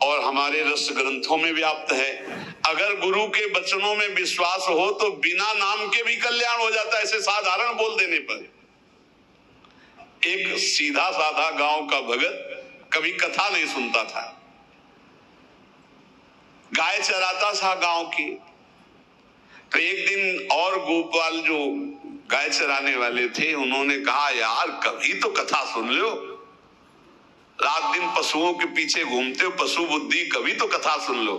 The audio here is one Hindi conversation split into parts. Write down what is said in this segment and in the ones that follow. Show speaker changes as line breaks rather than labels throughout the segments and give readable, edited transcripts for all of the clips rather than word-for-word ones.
और हमारे रस ग्रंथों में व्याप्त है। अगर गुरु के वचनों में विश्वास हो तो बिना नाम के भी कल्याण हो जाता है, ऐसे साधारण बोल देने पर। एक सीधा साधा गांव का भगत कभी कथा नहीं सुनता था, गाय चराता था गांव की। तो एक दिन और गोपाल जो गाय चराने वाले थे, उन्होंने कहा यार कभी तो कथा सुन लो, रात दिन पशुओं के पीछे घूमते हो, पशु बुद्धि, कभी तो कथा सुन लो।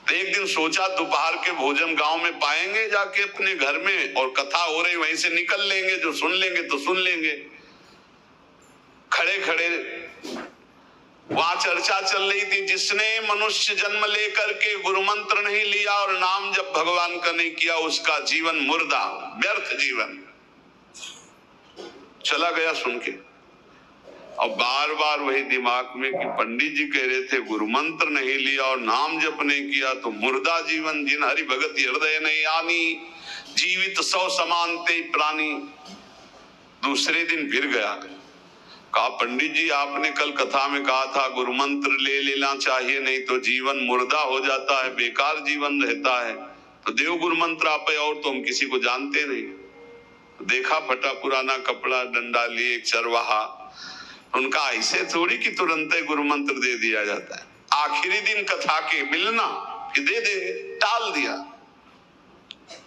तो एक दिन सोचा दोपहर के भोजन गांव में पाएंगे जाके अपने घर में, और कथा हो रही वहीं से निकल लेंगे, जो सुन लेंगे तो सुन लेंगे। खड़े खड़े वहां चर्चा चल रही थी, जिसने मनुष्य जन्म लेकर के गुरु मंत्र नहीं लिया और नाम जब भगवान का नहीं किया, उसका जीवन मुर्दा, व्यर्थ जीवन। चला गया सुन के, और बार बार वही दिमाग में कि पंडित जी कह रहे थे गुरु मंत्र नहीं लिया और नाम जप नहीं किया तो मुर्दा जीवन। जिन हरि भगत हृदय नहीं आनी, जीवित सौ समानते प्राणी। दूसरे दिन फिर गया, कहा पंडित जी आपने कल कथा में कहा था गुरु मंत्र ले लेना चाहिए, नहीं तो जीवन मुर्दा हो जाता है, बेकार जीवन रहता है। तो देव गुरु मंत्र आप, और तो हम किसी को जानते नहीं। देखा फटा पुराना कपड़ा, डंडा लिए एक चरवाहा, उनका ऐसे थोड़ी कि तुरंत ही गुरु मंत्र दे दिया जाता है। आखिरी दिन कथा के मिलना कि दे दे, टाल दिया।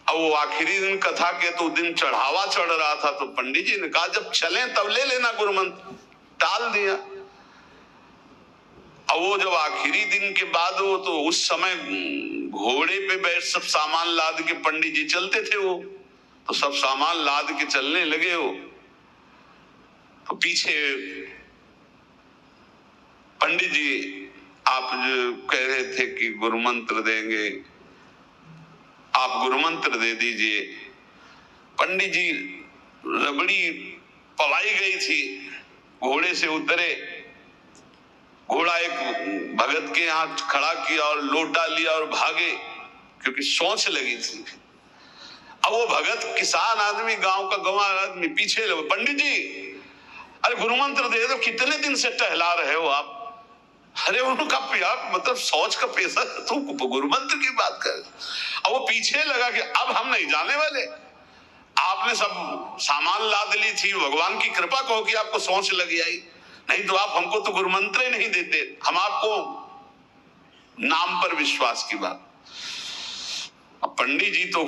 अब वो आखिरी दिन कथा के तो दिन चढ़ावा चढ़ रहा था, तो पंडित जी ने कहा जब चलें तब ले लेना गुरु मंत्र, टाल दिया। अब वो जब आखिरी दिन के बाद, वो तो उस समय घोड़े पे बैठ सब सामान लाद के पंडित जी चलते थे, वो तो सब सामान लाद के चलने लगे। वो तो पीछे पंडित जी आप जो कह रहे थे कि गुरु मंत्र देंगे, आप गुरु मंत्र दे दीजिए। पंडित जी रबड़ी पवाई गई थी, घोड़े से उतरे, घोड़ा एक भगत के यहाँ खड़ा किया और लोटा लिया और भागे, क्योंकि सोच लगी थी। अब वो भगत किसान आदमी, गांव का गंवार आदमी पीछे लगे, पंडित जी अरे गुरु मंत्र दे दो, कितने दिन से टहला रहे हो आप। अरे उनका प्यार मतलब सोच का पैसा, तू गुरु मंत्र की बात कर। अब वो पीछे लगा कि अब हम नहीं जाने वाले, आपने सब सामान लाद ली थी, भगवान की कृपा कहो कि आपको सोच लगी आई, नहीं तो आप हमको तो गुरु मंत्र ही नहीं देते, हम आपको नाम पर विश्वास की बात। अब पंडित जी तो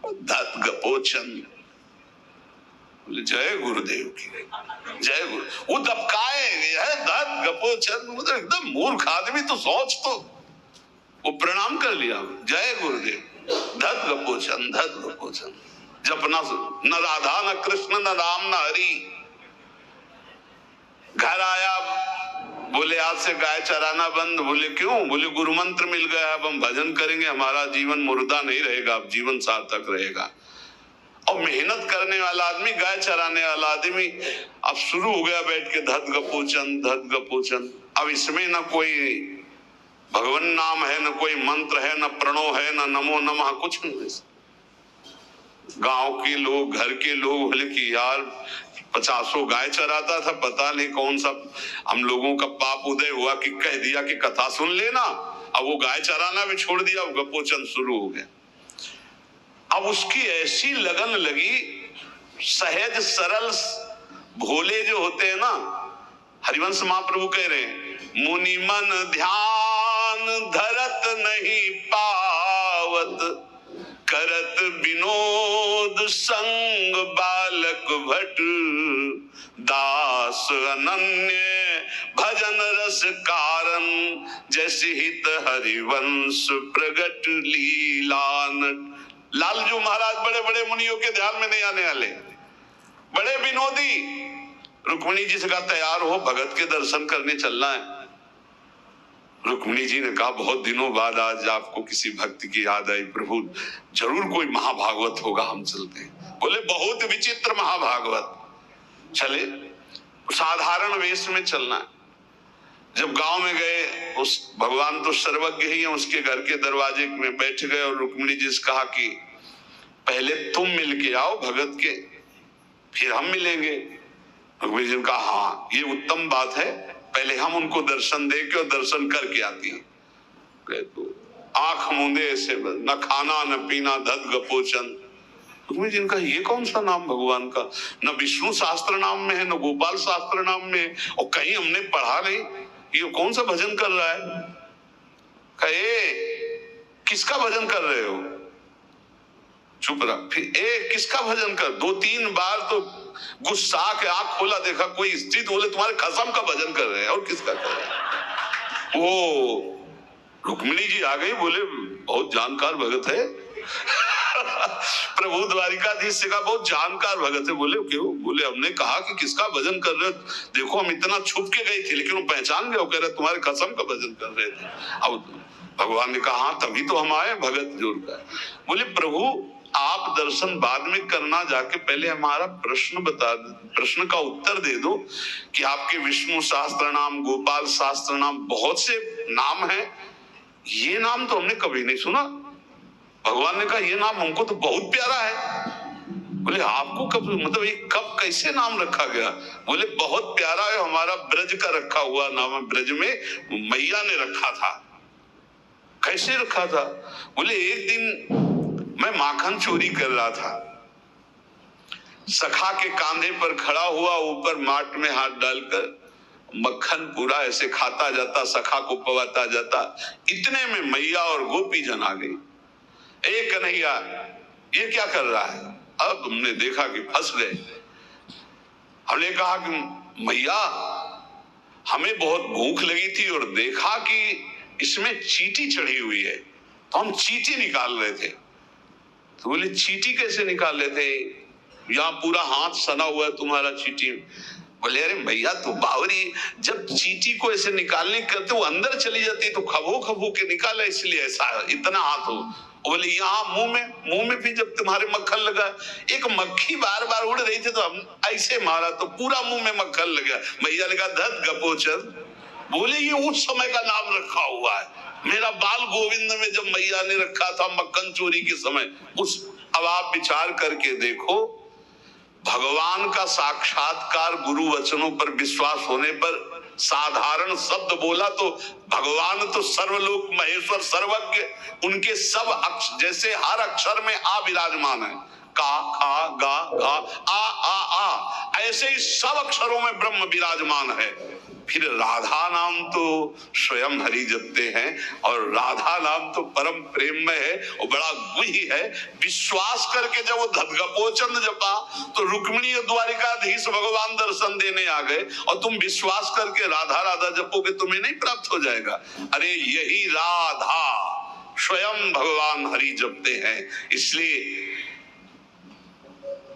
धत गपोचन, जय गुरुदेव की जय गुरु। वो दबकाए है धत गपोचन, मतलब एकदम मूर्ख आदमी, तो सोच तो वो प्रणाम कर लिया, जय गुरुदेव, धत गपोचन धत गपोचन। जपना न राधा न कृष्ण न राम न हरि। घर आया, बोले आज से गाय चराना बंद। बोले क्यों? बोले गुरु मंत्र मिल गया, अब हम भजन करेंगे, हमारा जीवन मुर्दा नहीं रहेगा, अब जीवन सार्थक रहेगा। और मेहनत करने वाला आदमी, गाय चराने वाला आदमी, अब शुरू हो गया बैठ के धत गपोचन धत गपोचन। अब इसमें न कोई भगवान नाम है, न कोई मंत्र है, न प्रणो है, न नमो नमः, कुछ नहीं। गांव के लोग, घर के लोग बोले कि यार 50 गाय चराता था, पता नहीं कौन सा हम लोगों का पाप उदय हुआ कि कह दिया कि कथा सुन लेना। अब वो गाय चराना भी छोड़ दिया, गपोचन शुरू हो गया। अब उसकी ऐसी लगन लगी, सहज सरल भोले जो होते हैं ना, हरिवंश महाप्रभु कह रहे हैं, मुनि मन ध्यान धरत नहीं पावत, करत विनोद संग बालक भट, दास अनन्य भजन रस कारण, जैसे हित हरिवंश प्रगट लीलानट। लालजू महाराज बड़े बड़े मुनियों के ध्यान में नहीं आने वाले, बड़े विनोदी। रुक्मिणी जी से कहा तैयार हो, भगत के दर्शन करने चलना है। रुक्मिणी जी ने कहा बहुत दिनों बाद आज आपको किसी भक्त की याद आई, प्रभु जरूर कोई महाभागवत होगा, हम चलते हैं। बोले बहुत विचित्र महाभागवत। चले, साधारण वेश में चलना है। जब गांव में गए, उस भगवान तो सर्वज्ञ ही है, उसके घर के दरवाजे में बैठ गए और रुक्मिणी जी से कहा कि पहले तुम मिल के आओ भगत के, फिर हम मिलेंगे। रुक्मिणी जी ने कहा हाँ ये उत्तम बात है, पहले हम उनको दर्शन दे के और दर्शन करके आती है। तो आंख मूंदे ऐसे, न खाना न पीना धद गपोचन। रुक्मिणी जी ने कहा ये कौन सा नाम भगवान का, न विष्णु शास्त्र नाम में है न गोपाल शास्त्र नाम में है, और कहीं हमने पढ़ा नहीं, ये कौन सा भजन कर रहा है। कहे किसका भजन कर रहे हो, चुप रहा। फिर किसका भजन कर, 2-3 बार तो गुस्सा के आंख खोला, देखा कोई स्त्री, तो बोले तुम्हारे खसम का भजन कर रहे हैं, और किसका कर रहे हैं। वो रुक्मिणी जी आ गई, बोले बहुत जानकार भगत है प्रभु द्वारिकाधीश से कहा बहुत जानकार भगत है। बोले क्यों, बोले हमने कहा कि किसका भजन कर रहे हो, देखो हम इतना छुप के गए थे लेकिन वो पहचान गए, वो कह रहे तुम्हारे खसम का भजन कर रहे थे। अब भगवान ने कहा हाँ तभी तो हम आए भगत जोड़ कर। बोले प्रभु आप दर्शन बाद में करना, जाके पहले हमारा प्रश्न बता दो, प्रश्न का उत्तर दे दो कि आपके विष्णु शास्त्र नाम, गोपाल शास्त्र नाम, बहुत से नाम है, ये नाम तो हमने कभी नहीं सुना। भगवान ने कहा ये नाम हमको तो बहुत प्यारा है। बोले आपको कब, मतलब ये कब कैसे नाम रखा गया। बोले बहुत प्यारा है, हमारा ब्रज का रखा हुआ नाम है, ब्रज में मैया ने रखा था। कैसे रखा था, बोले एक दिन मैं माखन चोरी कर रहा था, सखा के कांधे पर खड़ा हुआ, ऊपर माट में हाथ डालकर मक्खन पूरा ऐसे खाता जाता, सखा को पवाता जाता। इतने में मैया और गोपी जन आ गई। ए कन्हैया ये क्या कर रहा है। अब हमने देखा कि फंस गए। हमने कहा कि मैया हमें बहुत भूख लगी थी और देखा कि इसमें चींटी चढ़ी हुई है, तो हम चींटी निकाल रहे थे। तो बोले चींटी कैसे निकाल रहे थे, यहाँ पूरा हाथ सना हुआ है तुम्हारा चींटी। बोले अरे भैया तो बावरी, जब चींटी को ऐसे निकालने करते वो अंदर चली जाती तो खबो खबो के निकाला, इसलिए ऐसा इतना हाथ हो। बोले यहाँ मुंह में भी जब तुम्हारे मक्खन लगा, एक मक्खी बार बार उड़ रही थी तो हम ऐसे मारा तो पूरा मुंह में मक्खन लगा। भैया लगा धत गपोचन। बोले ये उस समय का नाम रखा हुआ है, मेरा बाल गोविंद में जब मैया ने रखा था मक्खन चोरी के समय उस। अब आप विचार करके देखो, भगवान का साक्षात्कार गुरु वचनों पर विश्वास होने पर साधारण शब्द बोला तो भगवान तो सर्वलोक महेश्वर सर्वज्ञ, उनके सब जैसे हर अक्षर में आ विराजमान है, का खा गा घा आ, ऐसे ही सब अक्षरों में ब्रह्म विराजमान है। फिर राधा नाम तो स्वयं हरि जपते हैं, और राधा नाम तो परम प्रेम में है और बड़ा गुही है। विश्वास करके जब वो धदगपोचन जपा तो रुक्मिणी द्वारिकाधीश भगवान दर्शन देने आ गए, और तुम विश्वास करके राधा राधा जपोगे तुम्हें नहीं प्राप्त हो जाएगा। अरे यही राधा स्वयं भगवान हरि जपते हैं, इसलिए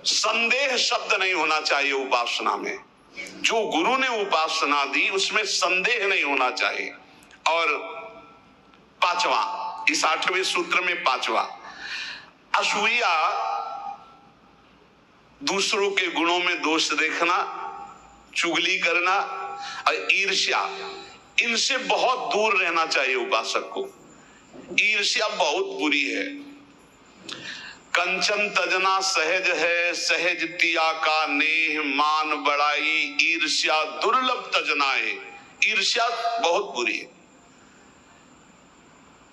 संदेह शब्द नहीं होना चाहिए उपासना में। जो गुरु ने उपासना दी उसमें संदेह नहीं होना चाहिए। और पांचवा, इस 8वें सूत्र में पांचवा, असूया, दूसरों के गुणों में दोष देखना, चुगली करना और ईर्ष्या, इनसे बहुत दूर रहना चाहिए उपासक को। ईर्ष्या बहुत बुरी है। कंचन तजना सहज है, सहज तिया का नेह, मान बड़ाई ईर्ष्या दुर्लभ तजनाए। ईर्ष्या बहुत बुरी है,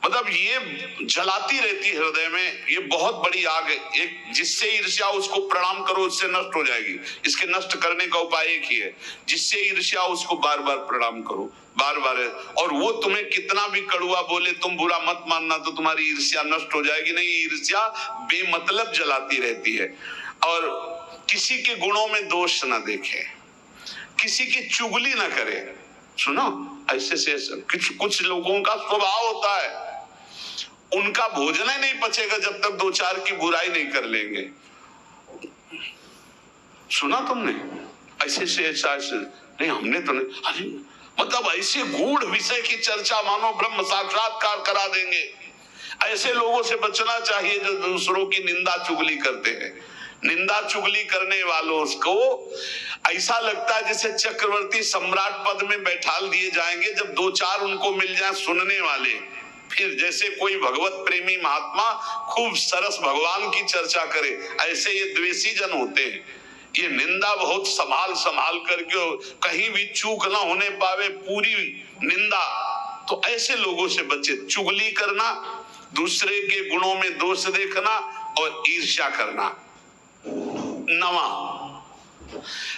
मतलब ये जलाती रहती है हृदय में, ये बहुत बड़ी आग है। एक जिससे ईर्ष्या उसको प्रणाम करो उससे नष्ट हो जाएगी। इसके नष्ट करने का उपाय एक ही है, जिससे ईर्ष्या उसको बार बार प्रणाम करो, बार बार। और वो तुम्हें कितना भी कड़ुआ बोले तुम बुरा मत मानना, तो तुम्हारी ईर्ष्या नष्ट हो जाएगी नहीं। ईर्ष्या बेमतलब जलाती रहती है। और किसी के गुणों में दोष न देखे, किसी की चुगली न करे। सुनो, ऐसे से कुछ लोगों का स्वभाव होता है, उनका भोजन ही नहीं पचेगा जब तक 2-4 की बुराई नहीं कर लेंगे। सुना तुमने ऐसे से ऐसा नहीं, हमने तो नहीं। अरे मतलब ऐसे गूढ़ विषय की चर्चा मानो ब्रह्म साक्षात्कार करा देंगे। ऐसे लोगों से बचना चाहिए जो दूसरों की निंदा चुगली करते हैं। निंदा चुगली करने वालों को ऐसा लगता है जैसे चक्रवर्ती सम्राट पद में बैठाल दिए जाएंगे, जब 2-4 उनको मिल जाए सुनने वाले। फिर जैसे कोई भगवत प्रेमी महात्मा खूब सरस भगवान की चर्चा करे, ऐसे ये द्वेषी जन होते हैं। ये निंदा बहुत संभाल संभाल करके, कहीं भी चूक ना होने पावे, पूरी निंदा। तो ऐसे लोगों से बचे। चुगली करना, दूसरे के गुणों में दोष देखना और ईर्ष्या करना। 9,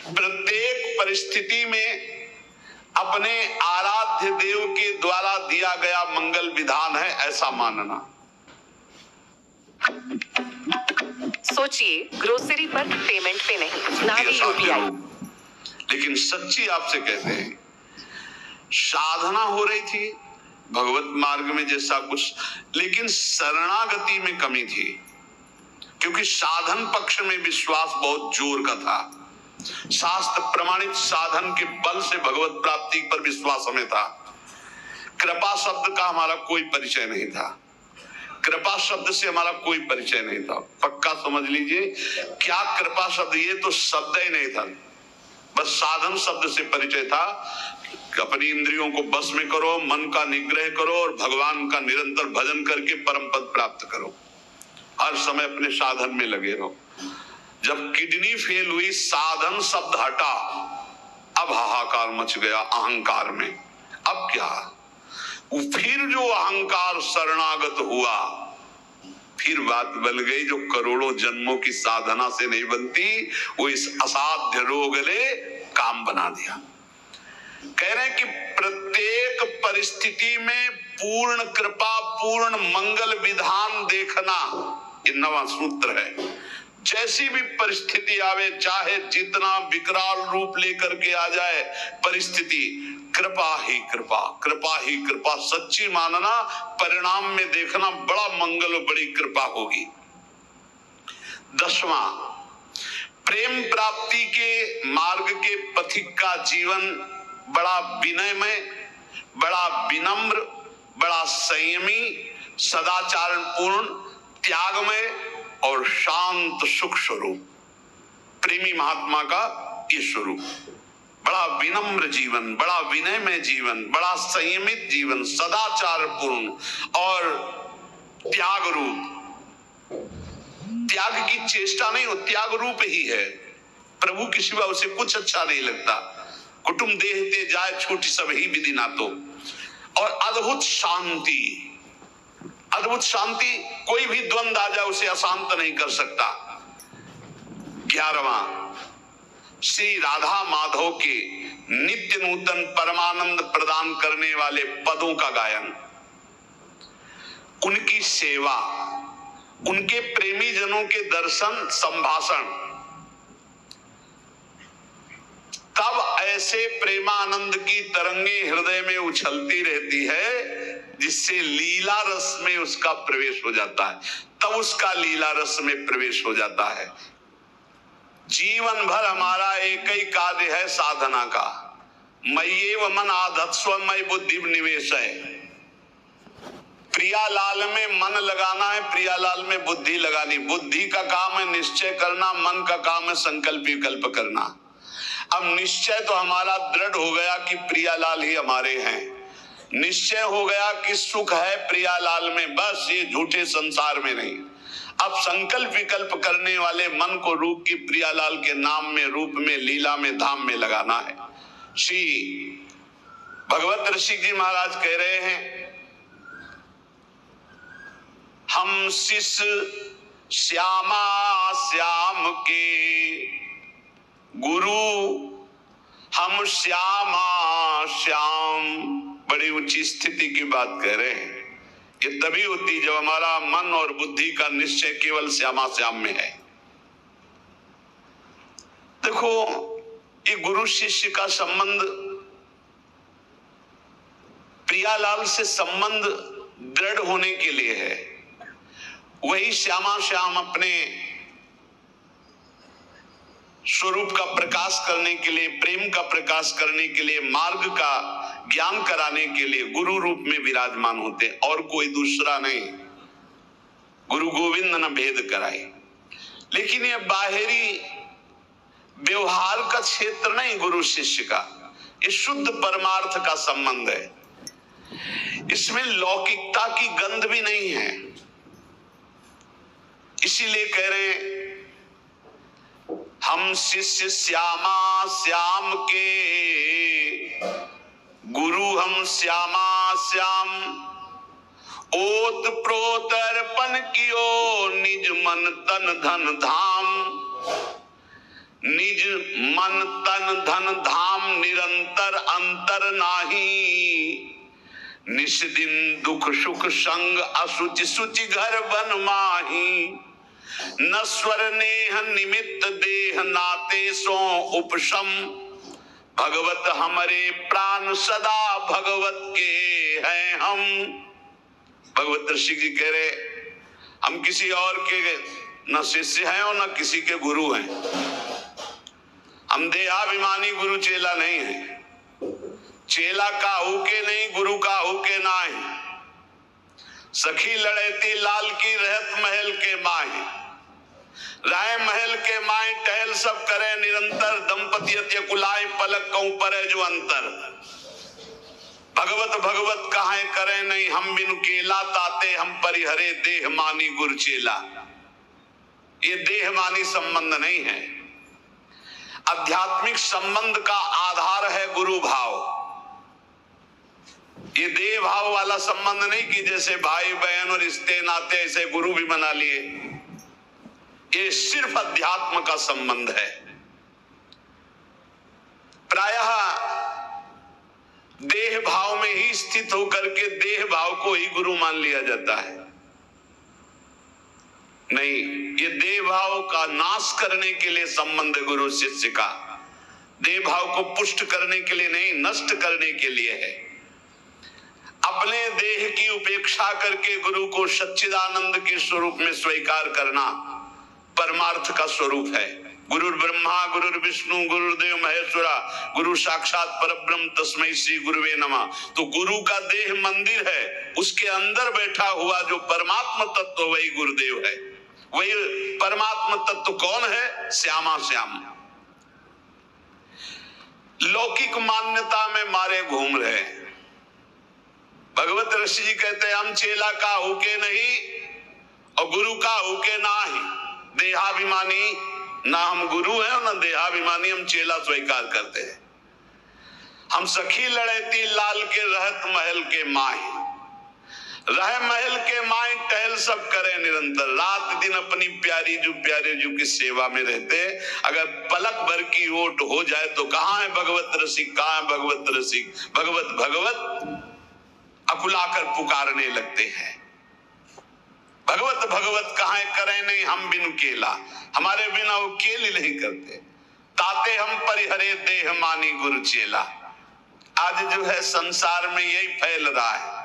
प्रत्येक परिस्थिति में अपने आराध्य देव के द्वारा दिया गया मंगल विधान है ऐसा मानना।
सोचिए, ग्रोसरी पर पेमेंट पे नहीं, ना भी यूपीआई।
लेकिन सच्ची आपसे कहते हैं, साधना हो रही थी भगवत मार्ग में जैसा कुछ, लेकिन शरणागति में कमी थी, क्योंकि साधन पक्ष में विश्वास बहुत जोर का था। शास्त्र प्रमाणित साधन के बल से भगवत प्राप्ति पर विश्वास हमें था। कृपा शब्द का हमारा कोई परिचय नहीं था, कृपा शब्द से हमारा कोई परिचय नहीं था। पक्का समझ लीजिए, क्या कृपा शब्द, ये तो शब्द ही नहीं था, बस साधन शब्द से परिचय था। अपनी इंद्रियों को बस में करो, मन का निग्रह करो और भगवान का निरंतर भजन करके परम पद प्राप्त करो। हर समय अपने साधन में लगे रहो। जब किडनी फेल हुई, साधन शब्द हटा, अब हाहाकार मच गया अहंकार में। अब क्या, फिर जो अहंकार शरणागत हुआ, फिर बात बन गई जो करोड़ों जन्मों की साधना से नहीं बनती, वो इस असाध्य रोग ने काम बना दिया। कह रहे हैं कि प्रत्येक परिस्थिति में पूर्ण कृपा, पूर्ण मंगल विधान देखना, ये 9वां सूत्र है। जैसी भी परिस्थिति आवे, चाहे जितना विकराल रूप लेकर के आ जाए परिस्थिति, कृपा ही कृपा, कृपा ही कृपा सच्ची मानना, परिणाम में देखना बड़ा मंगल, बड़ी कृपा होगी। 10वां, प्रेम प्राप्ति के मार्ग के पथिक का जीवन बड़ा विनयमय, बड़ा विनम्र, बड़ा संयमी, सदाचारण पूर्ण, त्यागमय और शांत सुख स्वरूप, प्रेमी महात्मा का ये स्वरूप। बड़ा विनम्र जीवन, बड़ा विनयमय जीवन, बड़ा संयमित जीवन, सदाचार पूर्ण और त्याग रूप। त्याग की चेष्टा नहीं हो, त्याग रूप ही है। प्रभु के सिवा उसे कुछ अच्छा नहीं लगता। कुटुंब देहते जाए छोटी सब ही विधि ना तो। और अद्भुत शांति, अद्भुत शांति, कोई भी द्वंद आ जाए उसे अशांत नहीं कर सकता। 11वां, श्री राधा माधव के नित्य नूतन परमानंद प्रदान करने वाले पदों का गायन, उनकी सेवा, उनके प्रेमी जनों के दर्शन संभाषण, तब ऐसे प्रेमानंद की तरंगे हृदय में उछलती रहती है जिससे लीला रस में उसका प्रवेश हो जाता है। तब उसका लीला रस में प्रवेश हो जाता है। जीवन भर हमारा एक ही कार्य है साधना का, मय्येव मन आधत्स्व मयि बुद्धि निवेश है। प्रियालाल में मन लगाना है, प्रियालाल में बुद्धि लगानी। बुद्धि का काम है निश्चय करना, मन का काम है संकल्प विकल्प करना। अब निश्चय तो हमारा दृढ़ हो गया कि प्रियालाल ही हमारे हैं, निश्चय हो गया कि सुख है प्रियालाल में, बस ये झूठे संसार में नहीं। अब संकल्प विकल्प करने वाले मन को रूप की प्रियालाल के नाम में, रूप में, लीला में, धाम में लगाना है। श्री भगवत ऋषि जी महाराज कह रहे हैं, हम शिष्य श्यामा श्याम के गुरु, हम श्यामा श्याम। बड़ी ऊंची स्थिति की बात कह रहे हैं। ये तभी होती जब हमारा मन और बुद्धि का निश्चय केवल श्यामा श्याम में है। देखो, ये गुरु शिष्य का संबंध, प्रियालाल से संबंध दृढ़ होने के लिए है। वही श्यामा श्याम अपने स्वरूप का प्रकाश करने के लिए, प्रेम का प्रकाश करने के लिए, मार्ग का ज्ञान कराने के लिए गुरु रूप में विराजमान होते, और कोई दूसरा नहीं। गुरु गोविंद न भेद कराए। लेकिन यह बाहरी व्यवहार का क्षेत्र नहीं गुरु शिष्य का, ये शुद्ध परमार्थ का संबंध है। इसमें लौकिकता की गंध भी नहीं है। इसीलिए कह रहे हैं, हम शिष्य श्यामा श्याम के, गुरु हम श्यामा श्याम। ओत प्रोत अर्पण कियो, निज मन तन धन धाम। निज मन तन धन धाम, निरंतर अंतर नाही। निस दिन दुख सुख संग, असुचि सुचि घर बन माही। नश्वर नेह निमित्त देह, नाते सो उपशम। भगवत हमरे प्राण सदा, भगवत के हैं हम। भगवत ऋषि जी कह रहे हम किसी और के न शिष्य हैं और न किसी के गुरु हैं। हम देहाभिमानी गुरु चेला नहीं है। चेला काहू के नहीं, गुरु काहू के नाय। सखी लड़ेती लाल की, रहत महल के माए। राय महल के माए, टहल सब करे निरंतर। दंपति अत्य कुलाय, पलक कहूं पर जो अंतर। भगवत भगवत कहां करे नहीं, हम बिनु केला ताते। हम परिहरे देह मानी गुरु चेला। ये देह मानी संबंध नहीं है। आध्यात्मिक संबंध का आधार है गुरु भाव। ये देह भाव वाला संबंध नहीं कि जैसे भाई बहन और रिश्ते नाते ऐसे गुरु भी बना लिए। ये सिर्फ अध्यात्म का संबंध है। प्रायः देह भाव में ही स्थित होकर के देह भाव को ही गुरु मान लिया जाता है। नहीं, ये देह भाव का नाश करने के लिए संबंध है गुरु शिष्य का। देह भाव को पुष्ट करने के लिए नहीं, नष्ट करने के लिए है। अपने देह की उपेक्षा करके गुरु को सच्चिदानंद के स्वरूप में स्वीकार करना परमार्थ का स्वरूप है। गुरु ब्रह्मा गुरु विष्णु गुरुदेव महेश्वरा, गुरु साक्षात परब्रह्म तस्मै श्री गुरुवे नमः। तो गुरु का देह मंदिर है, उसके अंदर बैठा हुआ जो परमात्मा तत्व वही गुरुदेव है। वही परमात्मा तत्व कौन है? श्यामा श्याम। लौकिक मान्यता में मारे घूम रहे। भगवत ऋषि जी कहते हैं हम चेला का होके नहीं और गुरु का होके ना ही। देहाभिमानी ना हम गुरु हैं और ना देहाभिमानी हम चेला स्वीकार करते हैं। हम सखी लड़ेती लाल के, रहत महल के माए। रह महल के माए, टहल सब करे निरंतर। रात दिन अपनी प्यारी जू की सेवा में रहते। अगर पलक भर की ओट हो जाए तो कहाँ है भगवत रसिक, कहाँ है भगवत रसिक। भगवत भगवत अकुलाकर पुकारने लगते हैं। भगवत भगवत कहां करें नहीं, हम बिनु केला। हमारे बिना वो केल ही नहीं करते। ताते हम परिहरे देह मानी गुरु चेला। आज जो है संसार में यही फैल रहा है।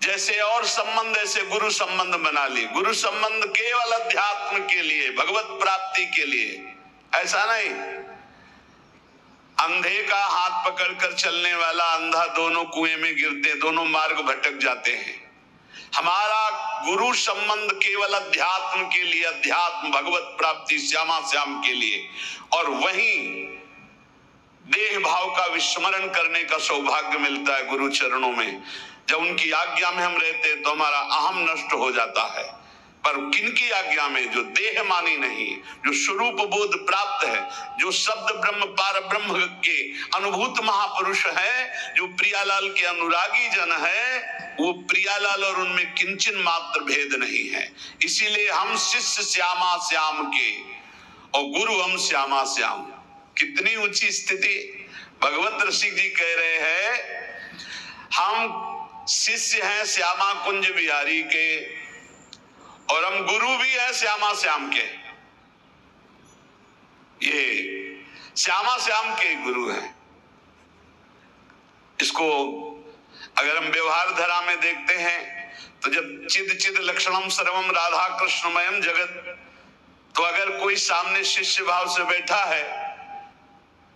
जैसे और संबंध ऐसे गुरु संबंध बना लिए। गुरु संबंध केवल अध्यात्म के लिए, भगवत प्राप्ति के लिए, ऐसा नहीं। अंधे का हाथ पकड़कर चलने वाला अंधा दोनों कुएं में गिरते, दोनों मार्ग भटक जाते हैं। हमारा गुरु संबंध केवल अध्यात्म के लिए, अध्यात्म भगवत प्राप्ति श्यामा श्याम के लिए। और वहीं देह भाव का विस्मरण करने का सौभाग्य मिलता है गुरु चरणों में। जब उनकी आज्ञा में हम रहते हैं तो हमारा अहम नष्ट हो जाता है। पर किनकी आज्ञा में? जो देह मानी नहीं, जो स्वरूप बोध प्राप्त है, जो शब्द ब्रह्म पार ब्रह्म के अनुभूत महापुरुष है, जो प्रियालाल के अनुरागी जन है, वो प्रियालाल और उनमें किंचन मात्र भेद नहीं है। इसीलिए हम शिष्य श्यामा श्याम के और गुरु हम श्यामा श्याम। कितनी ऊंची स्थिति। भगवत ऋषि जी कह रहे हैं हम शिष्य हैं श्यामा कुंज बिहारी के और हम गुरु भी हैं श्यामा श्याम के। ये श्यामा श्याम के गुरु हैं। इसको अगर हम व्यवहार धरा में देखते हैं तो जब चिद चिद लक्षणम सर्वम राधा कृष्णमयम जगत, तो अगर कोई सामने शिष्य भाव से बैठा है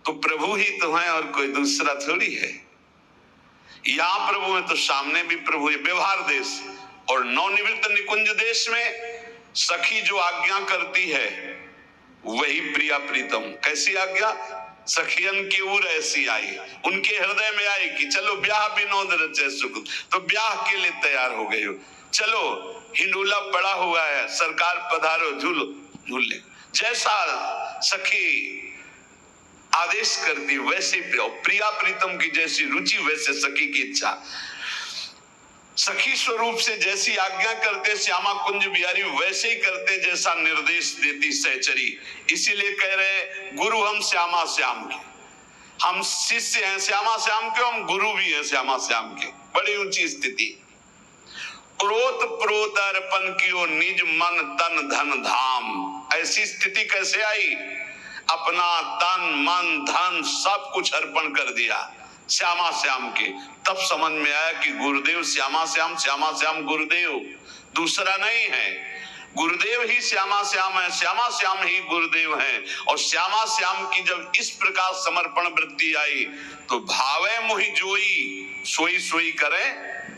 तो प्रभु ही तो है और कोई दूसरा थोड़ी है। यहाँ प्रभु है तो सामने भी प्रभु है। व्यवहार देश और नवनिवृत्त निकुंज देश में सखी जो आज्ञा करती है वही प्रिया प्रीतम। कैसी आज्ञा? सखियन की उर ऐसी आई, उनके हृदय में आई कि चलो ब्याह विनोद रचे सुख, तो ब्याह के लिए तैयार हो गई हो। चलो हिंडोला पड़ा हुआ है, सरकार पधारो झूलो झूल ले। जैसा सखी आदेश करती वैसे प्रिया प्रीतम की जैसी रुचि वैसे सखी की इच्छा। सखी स्वरूप से जैसी आज्ञा करते श्यामा कुंज बिहारी वैसे ही करते जैसा निर्देश देती सहचरी। इसीलिए कह रहे गुरु हम श्यामा श्याम के, हम शिष्य हैं श्यामा श्याम के, हम गुरु भी हैं श्यामा श्याम के। बड़ी ऊंची स्थिति। प्रोत प्रोत अर्पण कियो निज मन तन धन धाम। ऐसी स्थिति कैसे आई? अपना तन मन धन सब कुछ अर्पण कर दिया श्यामा श्याम के। तब समझ में आया कि गुरुदेव श्यामा श्याम गुरुदेव, दूसरा नहीं है। गुरुदेव ही श्यामा श्याम है, श्यामा श्याम ही गुरुदेव है। और श्यामा श्याम की जब इस प्रकार समर्पण वृत्ति आई तो भावे मुहि जोई सोई सोई करे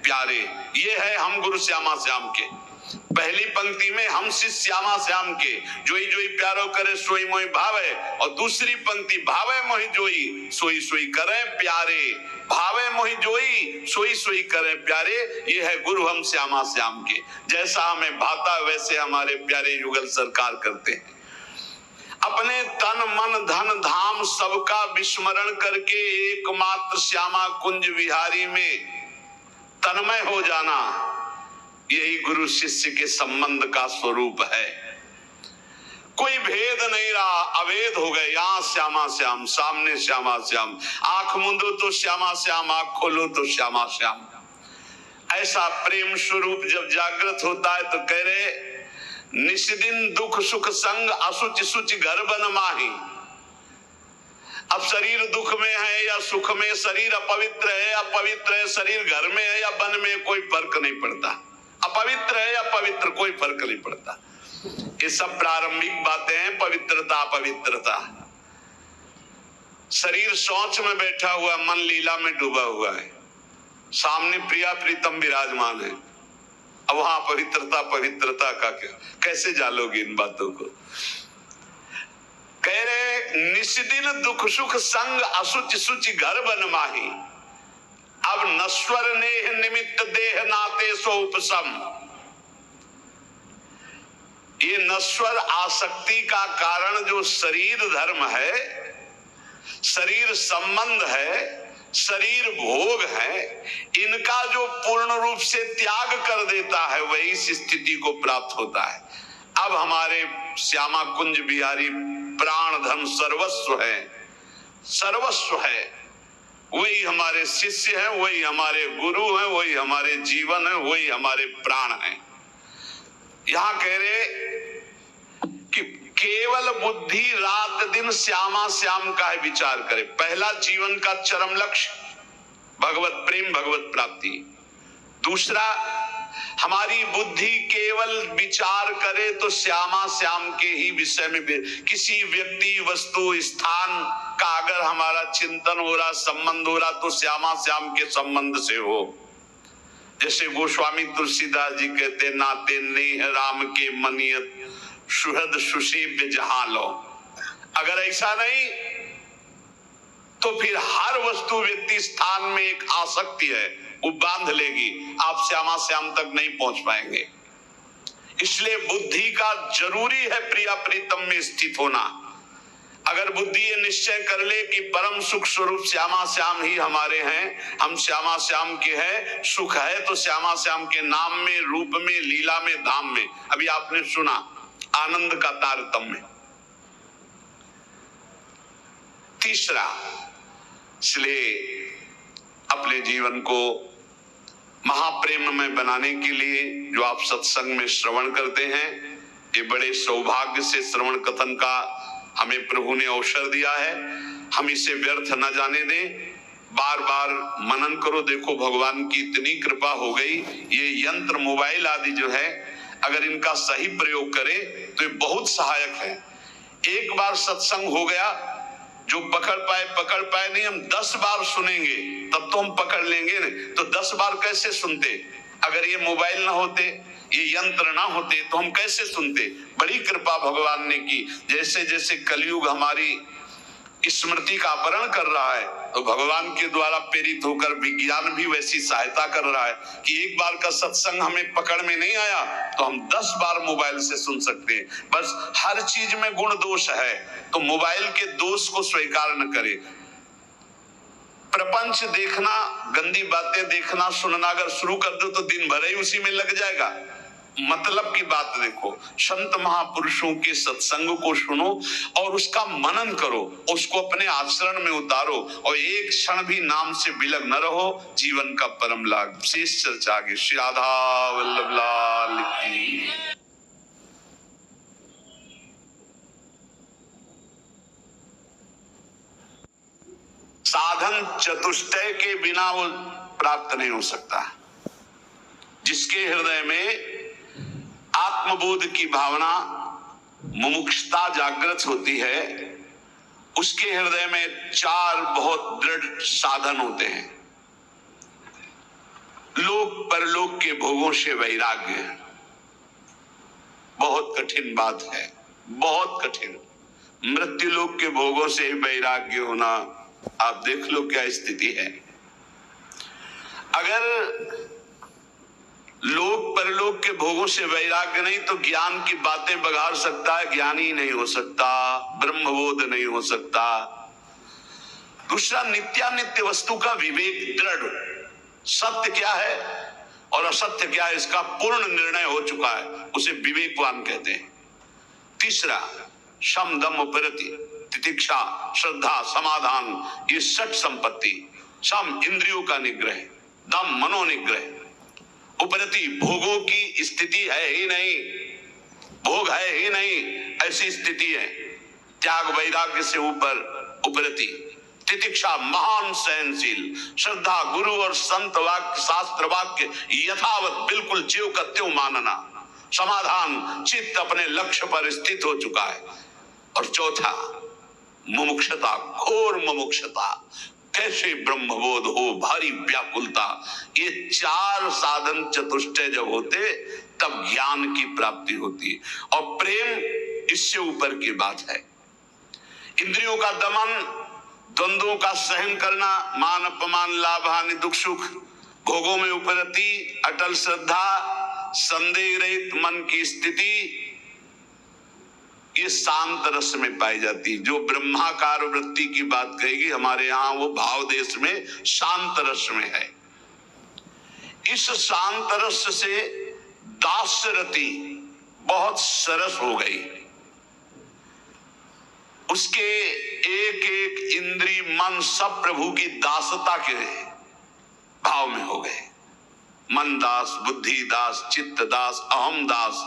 प्यारे। ये है हम गुरु श्यामा श्याम के। पहली पंक्ति में हम शिष्य श्यामा श्याम के, जोई जोई प्यारो करे सोई मोई भावे। और दूसरी पंक्ति भावे मोहि जोई सोई सोई करे प्यारे। भावे मोहि जोई सोई सोई करे प्यारे, ये है गुरु हम श्यामा श्याम के। जैसा हमें भाता वैसे हमारे प्यारे युगल सरकार करते हैं। अपने तन मन धन धाम सबका विस्मरण करके एकमात्र श्यामा कुंज विहारी में तन्मय हो जाना, यही गुरु शिष्य के संबंध का स्वरूप है। कोई भेद नहीं रहा, अभेद हो गए। यहाँ श्यामा श्याम, सामने श्यामा श्याम, आंख मूंदो तो श्यामा श्याम, आंख खोलो तो श्यामा श्याम। ऐसा प्रेम स्वरूप जब जागृत होता है तो कह रहे निष्दिन दुख सुख संग असुच सुच घर बन माही। अब शरीर दुख में है या सुख में, शरीर अपवित्र है या पवित्र है, शरीर घर में है या वन में, कोई फर्क नहीं पड़ता। अपवित्र है या पवित्र, कोई फर्क नहीं पड़ता। ये सब प्रारंभिक बातें हैं। पवित्रता अपवित्रता, शरीर सोच में बैठा हुआ, मन लीला में डूबा हुआ है, सामने प्रिया प्रीतम विराजमान है। अब वहां पवित्रता पवित्रता का क्या, कैसे जालोगे इन बातों को? कह रहे निष्दिन दुख सुख संग असुच सुच घर बन माही। अब नश्वर नेह निमित्त देह नाते सो उपसम। ये नश्वर आसक्ति का कारण जो शरीर धर्म है, शरीर संबंध है, शरीर भोग है, इनका जो पूर्ण रूप से त्याग कर देता है वही इस स्थिति को प्राप्त होता है। अब हमारे श्यामा कुंज बिहारी प्राण धन सर्वस्व है, सर्वस्व है। वही हमारे शिष्य हैं, वही हमारे गुरु हैं, वही हमारे जीवन है, वही हमारे प्राण हैं। यहां कह रहे कि केवल बुद्धि रात दिन श्यामा श्याम का है विचार करे। पहला जीवन का चरम लक्ष्य भगवत प्रेम, भगवत प्राप्ति। दूसरा हमारी बुद्धि केवल विचार करे तो श्यामा श्याम के ही विषय में, किसी व्यक्ति वस्तु स्थान का अगर हमारा चिंतन हो रहा, संबंध हो रहा तो श्यामा श्याम के संबंध से हो। जैसे गोस्वामी तुलसीदास जी कहते नाते नेह राम के मनियत सुहृद सुशीव्य जहां लो। अगर ऐसा नहीं तो फिर हर वस्तु व्यक्ति स्थान में एक आसक्ति है, वो बांध लेगी, आप श्यामा श्याम तक नहीं पहुंच पाएंगे। इसलिए बुद्धि का जरूरी है प्रिया प्रीतम में स्थित होना। अगर बुद्धि ये निश्चय कर ले कि परम सुख स्वरूप श्यामा श्याम ही हमारे हैं, हम श्यामा श्याम के हैं, सुख है तो श्यामा श्याम के नाम में, रूप में, लीला में, धाम में। अभी आपने सुना आनंद का तारतम्य। तीसरा, इसलिए अपने जीवन को महाप्रेम में बनाने के लिए जो आप सत्संग में श्रवण करते हैं, ये बड़े सौभाग्य से श्रवण कथन का हमें प्रभु ने अवसर दिया है। हम इसे व्यर्थ न जाने दें, बार बार मनन करो। देखो भगवान की इतनी कृपा हो गई, ये यंत्र मोबाइल आदि जो है अगर इनका सही प्रयोग करें तो ये बहुत सहायक है। एक बार सत्संग हो गया, जो पकड़ पाए नहीं, हम 10 बार सुनेंगे तब तो हम पकड़ लेंगे। नहीं तो 10 बार कैसे सुनते? अगर ये मोबाइल ना होते, ये यंत्र ना होते तो हम कैसे सुनते? बड़ी कृपा भगवान ने की। जैसे जैसे कलयुग हमारी स्मृति का अपहरण कर रहा है, तो भगवान के द्वारा प्रेरित होकर विज्ञान भी वैसी सहायता कर रहा है कि एक बार का सत्संग हमें पकड़ में नहीं आया तो हम 10 बार मोबाइल से सुन सकते हैं। बस हर चीज में गुण दोष है, तो मोबाइल के दोष को स्वीकार न करे। प्रपंच देखना, गंदी बातें देखना सुनना अगर शुरू कर दो तो दिन भर ही उसी में लग जाएगा। मतलब की बात देखो, संत महापुरुषों के सत्संग को सुनो और उसका मनन करो, उसको अपने आचरण में उतारो और एक क्षण भी नाम से विलग न रहो, जीवन का परम लाभ। शेष चर्चा आगे। श्री राधा वल्लभ लाल की। साधन चतुष्टय के बिना वो प्राप्त नहीं हो सकता। जिसके हृदय में आत्मबोध की भावना, मुमुक्षुता जागृत होती है, उसके हृदय में 4 बहुत दृढ़ साधन होते हैं। लोक परलोक के भोगों से वैराग्य, बहुत कठिन बात है, बहुत कठिन। मृत्यु लोक के भोगों से वैराग्य होना, आप देख लो क्या स्थिति है। अगर लोक परलोक के भोगों से वैराग्य नहीं तो ज्ञान की बातें बघार सकता है, ज्ञानी नहीं हो सकता, ब्रह्मबोध नहीं हो सकता। दूसरा, नित्यानित्य वस्तु का विवेक दृढ़, सत्य क्या है और असत्य क्या है इसका पूर्ण निर्णय हो चुका है, उसे विवेकवान कहते हैं। तीसरा, शम दम उपरति, तितिक्षा, श्रद्धा, समाधान, ये 6 संपत्ति। शम इंद्रियों का निग्रह, दम मनोनिग्रह, उपरति भोगों की स्थिति है ही नहीं, भोग है ही नहीं, ऐसी स्थिति है, त्याग वैराग्य से ऊपर उपरति। तितिक्षा महान सहनशील, श्रद्धा गुरु और संत वाक्य शास्त्र वाक्य यथावत बिल्कुल ज्यों का त्यों मानना, समाधान चित्त अपने लक्ष्य पर स्थित हो चुका है। और चौथा, मुमुक्षुता, घोर मुमुक्षुता, कैसे ब्रह्मबोध हो, भारी व्याकुलता। ये 4 साधन चतुष्टय जब होते तब ज्ञान की प्राप्ति होती, और प्रेम इससे ऊपर की बात है। इंद्रियों का दमन, द्वंद्वों का सहन करना, मान अपमान लाभ हानि दुख सुख, भोगों में उपरति, अटल श्रद्धा, संदेह रहित मन की स्थिति, ये शांत रस में पाई जाती है। जो ब्रह्माकार वृत्ति की बात कहेगी हमारे यहाँ, वो भाव देश में शांत रस में है। इस शांत रस से दास्य रति बहुत सरस हो गई, उसके एक एक इंद्री मन सब प्रभु की दासता के भाव में हो गए। मन दास, बुद्धि दास, चित्त दास, अहम दास,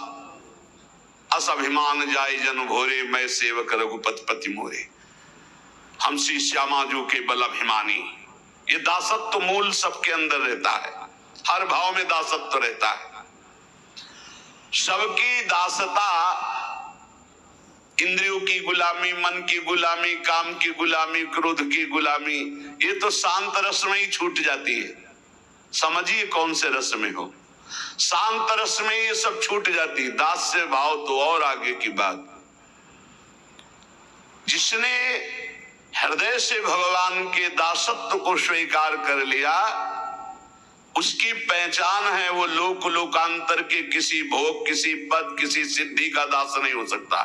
असभिमान जाय जन भोरे, मैं सेवक रघुपति पति मोरे। हम श्री श्यामाजू के बल अभिमानी। ये दासत्व मूल सबके अंदर रहता है, हर भाव में दासत्व रहता है। सबकी दासता, इंद्रियों की गुलामी, मन की गुलामी, काम की गुलामी, क्रोध की गुलामी, ये तो शांत रस में ही छूट जाती है। समझिए कौन से रस में हो, शांत रस में ये सब छूट जाती। दास्य भाव तो और आगे की बात। जिसने हृदय से भगवान के दासत्व को स्वीकार कर लिया, उसकी पहचान है वो लोक लोकांतर के किसी भोग, किसी पद, किसी सिद्धि का दास नहीं हो सकता।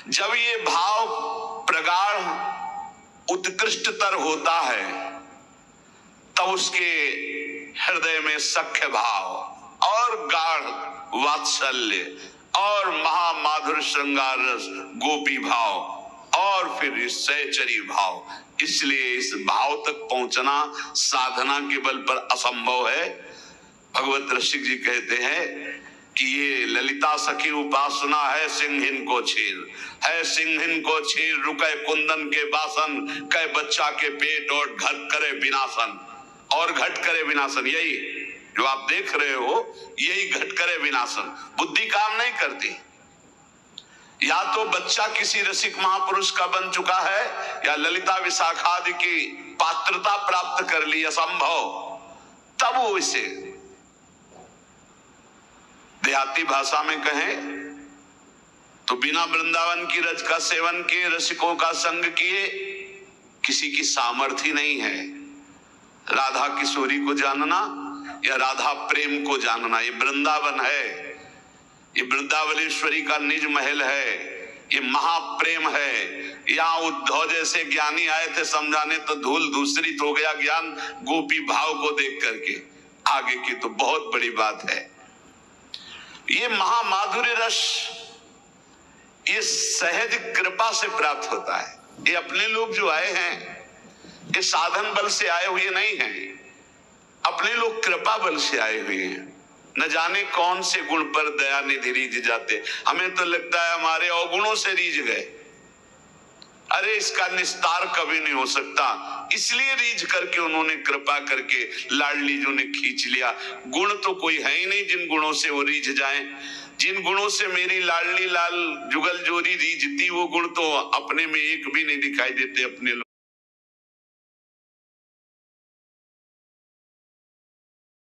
जब ये भाव प्रगाढ़ उत्कृष्टतर होता है तब उसके हृदय में सख्य भाव और गाढ़ वात्सल्य और महामाधुर श्रृंगार रस, गोपी भाव और फिर सहचरी भाव। इसलिए इस भाव तक पहुंचना साधना के बल पर असंभव है। भगवत रसिक जी कहते हैं कि ये ललिता सखी उपासना है सिंहिन को छीर, है सिंहिन को छीर, रुके कुंदन के बासन, कै बच्चा के पेट और घट करे विनाशन, और घट करे विनाशन। यही जो आप देख रहे हो, यही घट करे विनाशन। बुद्धि काम नहीं करती। या तो बच्चा किसी रसिक महापुरुष का बन चुका है, या ललिता विशाखादि की पात्रता प्राप्त कर ली असंभव, तब वो इसे देहाती भाषा में कहें तो बिना वृंदावन की रज का सेवन किए, रसिकों का संग किए, किसी की सामर्थ्य नहीं है। राधा किशोरी को जानना या राधा प्रेम को जानना, ये वृंदावन है, ये वृंदावनेश्वरी का निज महल है, ये महाप्रेम है। यहाँ उद्धव जैसे ज्ञानी आए थे समझाने तो धूल दूसरित हो गया ज्ञान गोपी भाव को देख करके। आगे की तो बहुत बड़ी बात है। ये महामाधुर्य रस ये सहज कृपा से प्राप्त होता है। ये अपने लोग जो आए हैं ये साधन बल से आए हुए नहीं हैं, अपने लोग कृपा बल से आए हुए हैं। न जाने कौन से गुण पर दया निधि रीझ जाते। हमें तो लगता है हमारे अवगुणों से रीझ गए। अरे इसका निस्तार कभी नहीं हो सकता, इसलिए रीझ करके उन्होंने कृपा करके लाडली जी ने खींच लिया। गुण तो कोई है ही नहीं जिन गुणों से वो रीझ जाएं। जिन गुणों से मेरी लाडली लाल जुगल जोरी रीझती वो गुण तो अपने में एक भी नहीं दिखाई देते अपने लोग।